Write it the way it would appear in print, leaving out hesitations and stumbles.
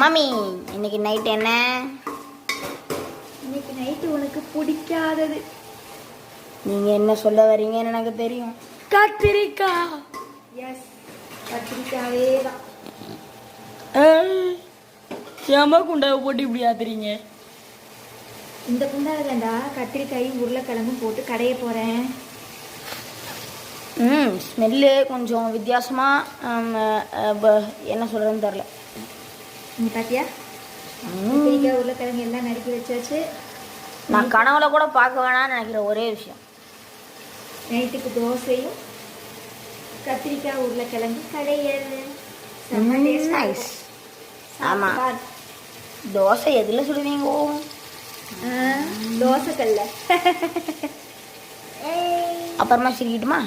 Mummy இன்னைக்கு night என்ன? இன்னைக்கு நைட்டு உனக்கு பிடிக்காதது. நீங்க என்ன சொல்ல வரீங்கன்னு எனக்கு தெரியும். கத்திரிக்காய். எஸ், கத்திரிக்காவே தான். ஏமா குண்டாவை போட்டு இப்படி ஆத்துறீங்க? இந்த குண்டாவை தாண்டா கத்திரிக்காயும் உருளைக்கிழங்கும் போட்டு கடைய போறேன். ஸ்மெல்லு கொஞ்சம் வித்தியாசமா என்ன சொல்றதுன்னு தெரியல. நீ பாத்தியா? கத்திரிக்காய் உருளைக்கிழங்கு எல்லாம் நறுக்கி வச்சாச்சு. நான் கனவுல கூட பார்க்க வேணாம்னு நினைக்கிற ஒரே விஷயம், நைட்டுக்கு தோசையும் கத்திரிக்காய் உருளைக்கிழங்கு கடையல். நைஸ். ஆமா, தோசை எதுல சுடுவீங்க? தோசை கல்ல. அப்புறமா சிரிக்கிட்டுமா?